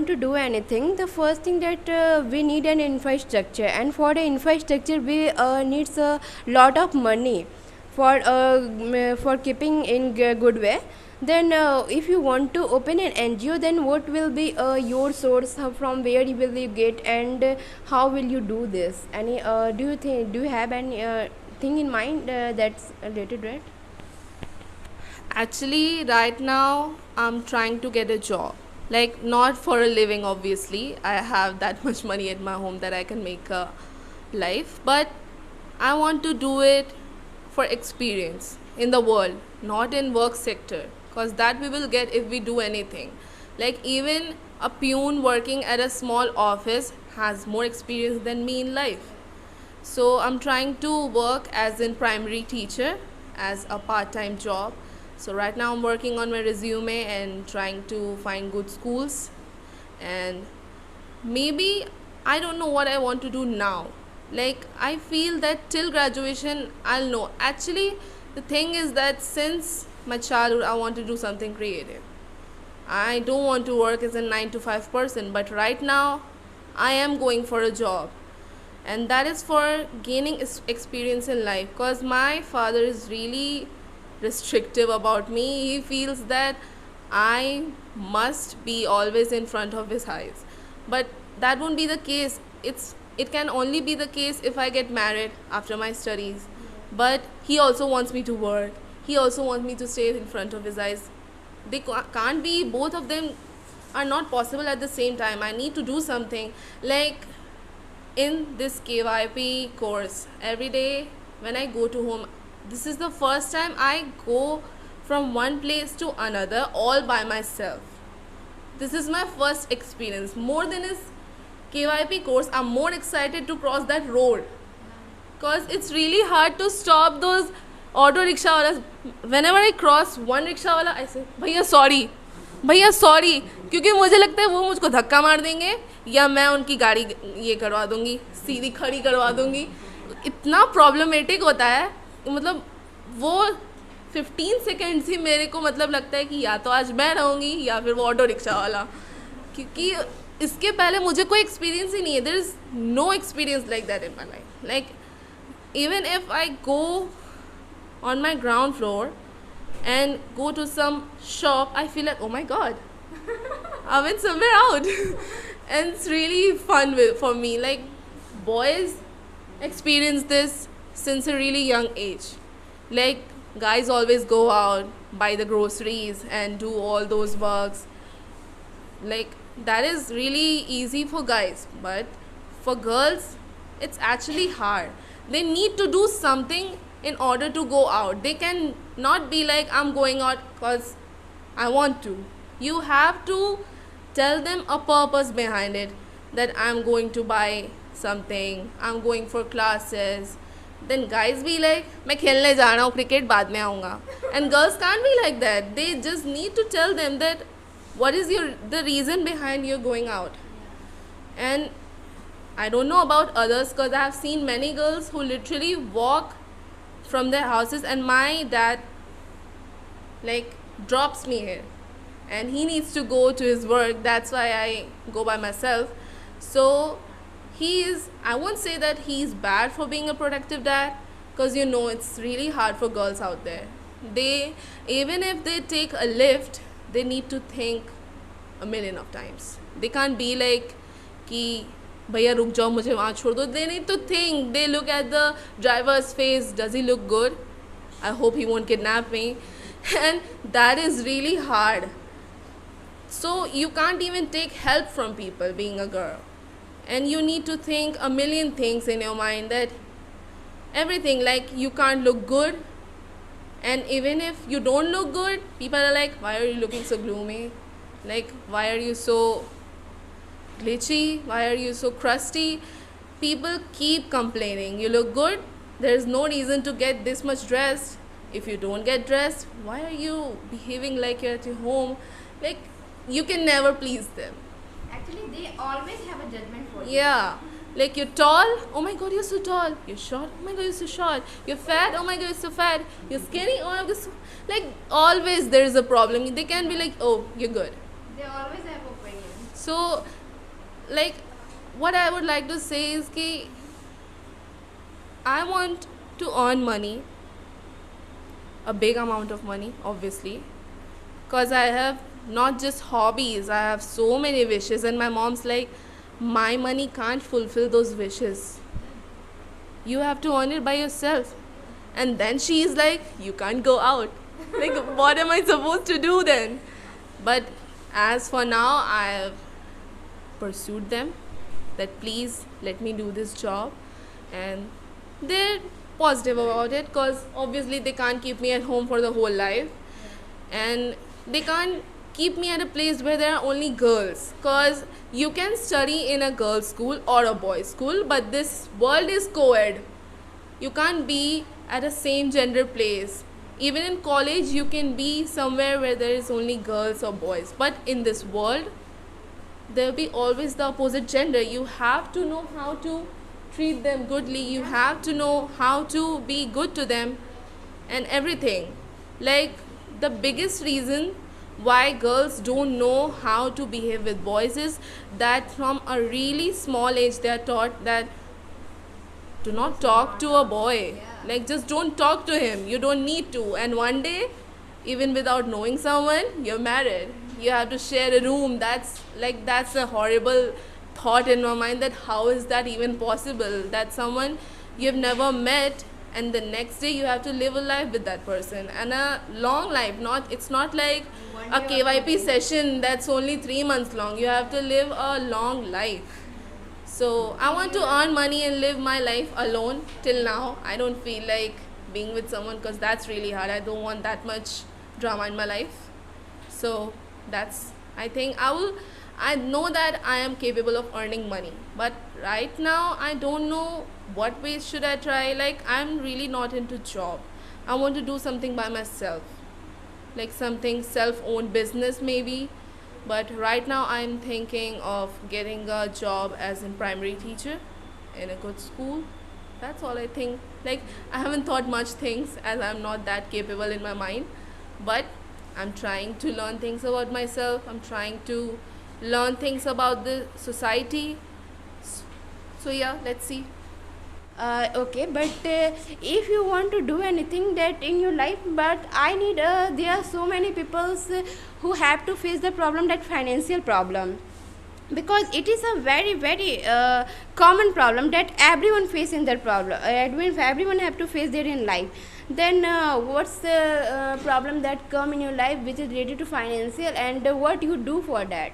want to do anything, the first thing that we need an infrastructure, and for the infrastructure we needs a lot of money for keeping in good way. Then if you want to open an NGO, then what will be your source, from where you will you get, and how will you do this? Any do you have any thing in mind that's related to it? Actually, right now, I'm trying to get a job. Like, not for a living, obviously. I have that much money at my home that I can make a life. But I want to do it for experience in the world, not in work sector. Because that we will get if we do anything. Like, even a peon working at a small office has more experience than me in life. So I'm trying to work as in primary teacher as a part-time job. So right now I'm working on my resume and trying to find good schools, and maybe I don't know what I want to do now. Like, I feel that till graduation I'll know. Actually, the thing is that since my childhood I want to do something creative. I don't want to work as a 9 to 5 person, but right now I am going for a job, and that is for gaining experience in life, because my father is really restrictive about me. He feels that I must be always in front of his eyes, but that won't be the case. It can only be the case if I get married after my studies. But he also wants me to work, he also wants me to stay in front of his eyes. They can't be, both of them are not possible at the same time. I need to do something. Like, in this KYP course, every day when I go to home, this is the first time I go from one place to another all by myself. This is my first experience. More than his KYP course, I'm more excited to cross that road, because it's really hard to stop those auto rickshaw walas. Whenever I cross one rickshaw wala, I say भैया sorry, क्योंकि मुझे लगता है वो मुझको धक्का मार देंगे या मैं उनकी गाड़ी ये करवा दूंगी, सीधी खड़ी करवा दूंगी. इतना प्रॉब्लमेटिक होता है, मतलब वो 15 सेकेंड्स ही मेरे को मतलब लगता है कि या तो आज मैं रहूँगी या फिर वो ऑटो रिक्शा वाला, क्योंकि इसके पहले मुझे कोई एक्सपीरियंस ही नहीं है. There is no experience like that in my life. Like, even if I go on my ground floor and go to some shop, I feel like, oh my god, I went somewhere out. And it's really fun for me. Like, boys experience this since a really young age. Like, guys always go out, buy the groceries and do all those works. Like, that is really easy for guys, but for girls it's actually hard. They need to do something in order to go out. They can not be like, I'm going out because I want to. You have to tell them a purpose behind it, that I'm going to buy something, I'm going for classes. Then guys be like, मैं खेलने जा रहा हूँ, cricket बाद में आऊँगा. And girls can't be like that. They just need to tell them that what is the reason behind you going out. And I don't know about others, because I have seen many girls who literally walk from their houses, and my dad like drops me here and he needs to go to his work. That's why I go by myself. So I won't say that he's bad for being a productive dad, because it's really hard for girls out there. Even if they take a lift, they need to think a million of times. They can't be like कि भैया रुक जाओ मुझे वहाँ छोड़ दो. They need to think. They look at the driver's face. Does he look good? I hope he won't kidnap me. And that is really hard. So you can't even take help from people being a girl. And you need to think a million things in your mind, that everything, like, you can't look good. And even if you don't look good, people are like, why are you looking so gloomy? Like, why are you so glitchy? Why are you so crusty? People keep complaining. You look good, there's no reason to get this much dressed. If you don't get dressed, why are you behaving like you're at your home? Like, you can never please them. Actually, they always have a judgment for you. Yeah. Like, you're tall, oh my god, you're so tall. You're short, oh my god, you're so short. You're fat, oh my god, you're so fat. You're skinny, oh my god, like, always there is a problem. They can be like, oh, you're good. They always have opinions. So, like, what I would like to say is ki I want to earn money, a big amount of money, obviously, because I have not just hobbies, I have so many wishes, and my mom's like, my money can't fulfill those wishes. You have to earn it by yourself. And then she's like, you can't go out. Like, what am I supposed to do then? But as for now, I have pursued them that please let me do this job, and they're positive about it because obviously they can't keep me at home for the whole life, and they can't keep me at a place where there are only girls, because you can study in a girls school or a boys school, but this world is co-ed. You can't be at a same gender place. Even in college you can be somewhere where there is only girls or boys, but in this world there will be always the opposite gender. You have to know how to treat them goodly, you have to know how to be good to them and everything. Like, the biggest reason why girls don't know how to behave with boys is that from a really small age they are taught that do not talk to a boy, like just don't talk to him, you don't need to, and one day even without knowing someone you're married, you have to share a room. That's a horrible thought in my mind, that how is that even possible, that someone you've never met and the next day you have to live a life with that person, and a long life. Not, it's not like a KYP session that's only 3 months long, you have to live a long life. So I want to earn money and live my life alone. Till now I don't feel like being with someone because that's really hard. I don't want that much drama in my life. So that's, I think I know that I am capable of earning money, but right now I don't know what ways should I try. Like, I'm really not into job. I want to do something by myself, like something self-owned business maybe. But right now I'm thinking of getting a job as a primary teacher in a good school. That's all I think. Like, I haven't thought much things as I'm not that capable in my mind, but I'm trying to learn things about myself, I'm trying to learn things about the society. So yeah, let's see. Okay, but if you want to do anything that in your life, but I need there are so many people who have to face the problem, that financial problem, because it is a very very common problem that everyone face in their problem, everyone have to face there in life. Then what's the problem that come in your life which is related to financial, and what you do for that?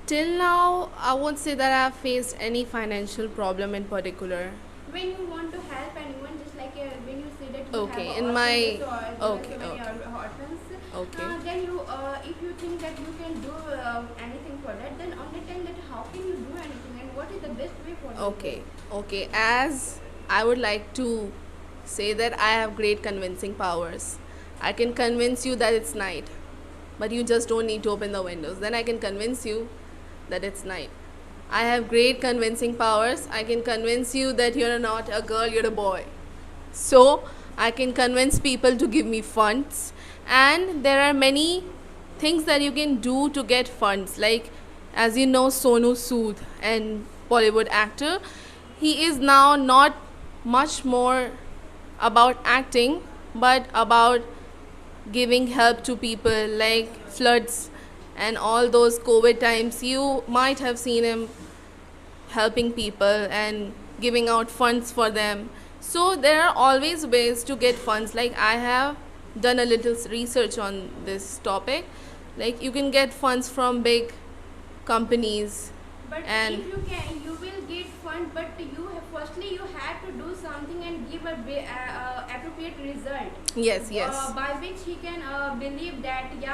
Till now I won't say that I have faced any financial problem in particular. When you want to help anyone, just like when you say that you Okay, have in orphans my- or okay, so many okay. orphans, Okay. then you if you think that you can do anything for that, then on the time that how can you do anything, and what is the best way for you? Okay, as I would like to say that I have great convincing powers. I can convince you that it's night, but you just don't need to open the windows, then I can convince you that it's night. I have great convincing powers. I can convince you that you're not a girl, you're a boy. So I can convince people to give me funds, and there are many things that you can do to get funds. Like, as you know, Sonu Sood, and Bollywood actor, he is now not much more about acting but about giving help to people, like floods and all those COVID times. You might have seen him helping people and giving out funds for them. So there are always ways to get funds. Like, I have done a little research on this topic. Like, you can get funds from big companies. But And if you can, you will get fund, but firstly you have to do something and give a appropriate result. yes, By which he can believe that he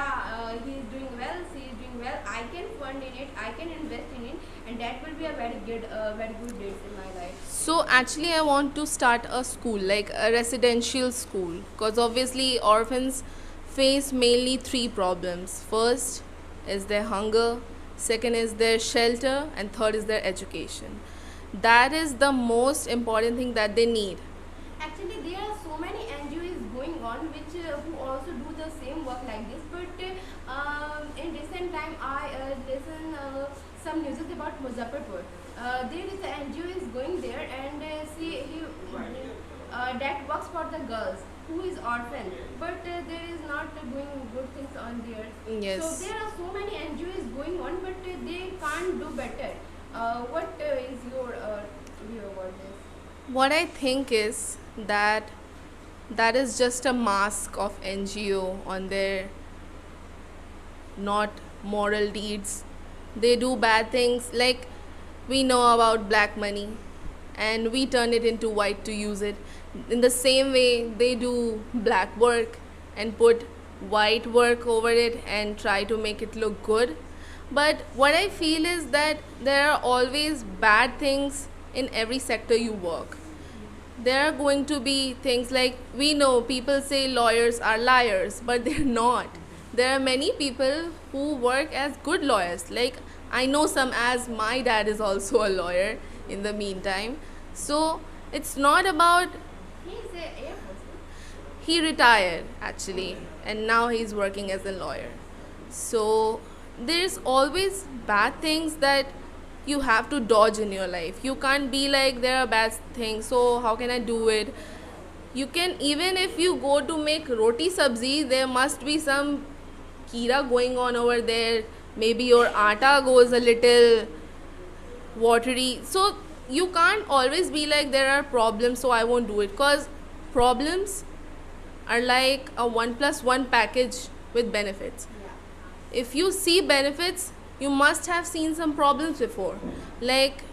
is doing well, she is doing well. I can fund in it, I can invest in it, and that will be a very good days in my life. So actually I want to start a school, like a residential school, because obviously orphans face mainly 3 problems. First is their hunger, second is their shelter, and third is their education. That is the most important thing that they need. Actually, there are so many NGOs going on which who also do the same work like this. But in recent time, I some news about Muzaffarpur. There is an NGO is going there, and that works for the girls who is orphan, but there is not doing good things on there. So Yes. there are so many NGOs going on, but they can't do better. What is your view about this? What I think is that that is just a mask of NGO on their not moral deeds. They do bad things, like we know about black money and we turn it into white to use it. In the same way, they do black work and put white work over it and try to make it look good. But what I feel is that there are always bad things in every sector you work. There are going to be things like, we know people say lawyers are liars, but they're not. There are many people who work as good lawyers. Like, I know some, as my dad is also a lawyer in the meantime. So it's not about, He is a Air Force. he retired actually, and now he's working as a lawyer. So there's always bad things that you have to dodge in your life. You can't be like, there are bad things, so how can I do it? You can, even if you go to make roti sabzi, there must be some kira going on over there. Maybe your atta goes a little watery. So you can't always be like, there are problems, so I won't do it. Because problems are like a 1+1 package with benefits. If you see benefits, you must have seen some problems before. Like,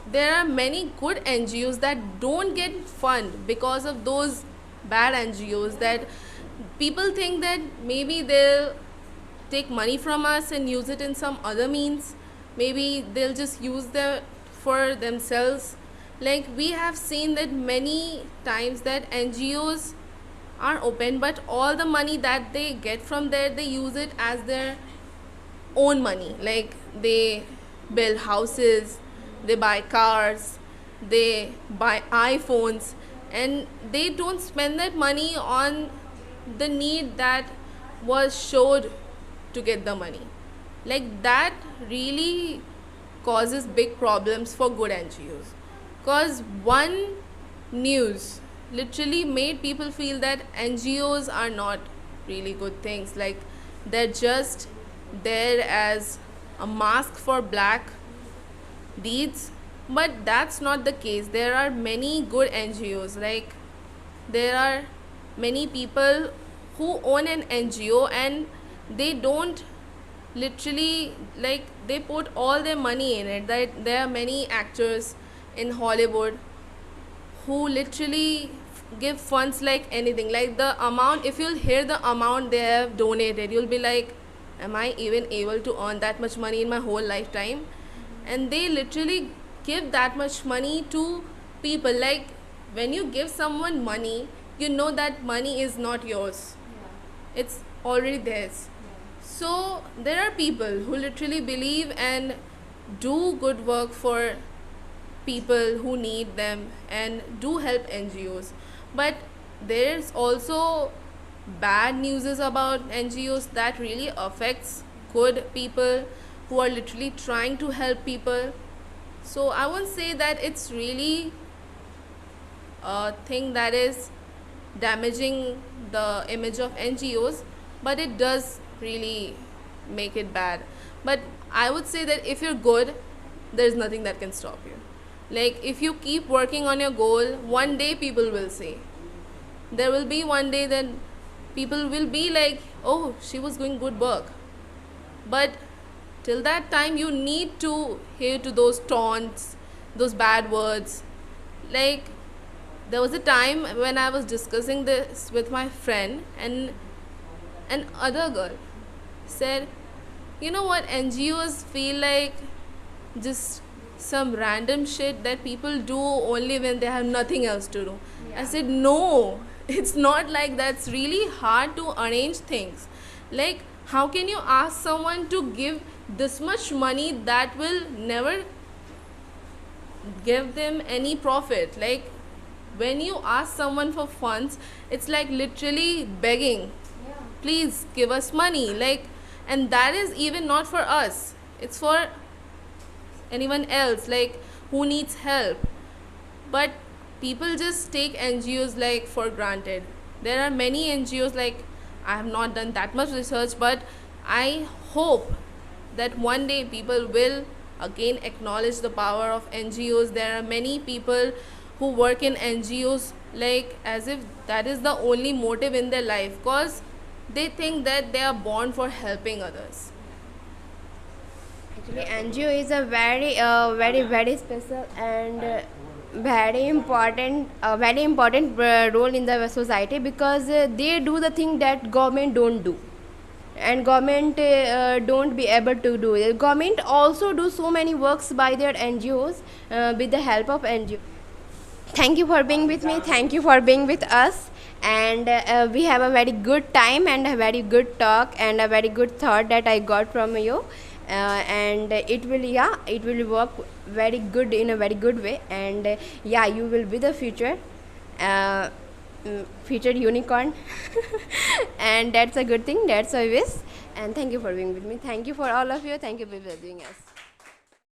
there are many good NGOs that don't get fund because of those bad NGOs, that people think that maybe they'll take money from us and use it in some other means. Maybe they'll just use them for themselves. Like, we have seen that many times that NGOs are open, but all the money that they get from there, they use it as their own money. Like, they build houses, they buy cars, they buy iPhones, and they don't spend that money on the need that was showed to get the money. Like, that really causes big problems for good NGOs. Because one news literally made people feel that NGOs are not really good things. Like, they're just there as a mask for black deeds. But that's not the case. There are many good NGOs. Like, there are many people who own an NGO and they don't literally, like, they put all their money in it. That there are many actors in Hollywood who literally give funds like anything. Like, the amount, if you'll hear the amount they have donated, you'll be like, am I even able to earn that much money in my whole lifetime? And they literally give that much money to people. Like, when you give someone money, you know that money is not yours, it's already theirs. So there are people who literally believe and do good work for people who need them and do help NGOs. But there's also bad news about NGOs that really affects good people who are literally trying to help people. So I won't say that it's really a thing that is damaging the image of NGOs, but it does really make it bad. But I would say that if you're good, there's nothing that can stop you. Like, if you keep working on your goal, one day people will say, there will be one day that people will be like, oh, she was doing good work. But till that time, you need to hear to those taunts, those bad words. Like, there was a time when I was discussing this with my friend, and an other girl said, you know what, NGOs feel like just some random shit that people do only when they have nothing else to do. I said, no, it's not like that. It's really hard to arrange things. Like, how can you ask someone to give this much money that will never give them any profit? Like, when you ask someone for funds, it's like literally begging, please give us money. Like, and that is even not for us, it's for anyone else, like who needs help. But people just take NGOs like for granted. There are many NGOs, like I have not done that much research, but I hope that one day people will again acknowledge the power of NGOs. There are many people who work in NGOs like as if that is the only motive in their life, because they think that they are born for helping others. Actually, NGO is a very special and very important role in the society, because they do the thing that government don't do, and government don't be able to do it. Government also do so many works by their NGOs with the help of NGO. Thank you for being with me. Thank you for being with us. And we have a very good time and a very good talk and a very good thought that I got from you. And it will work very good in a very good way. And yeah, you will be the future. Uh, Future unicorn. And that's a good thing, that's a wish. And thank you for being with me. Thank you for all of you. Thank you for being us.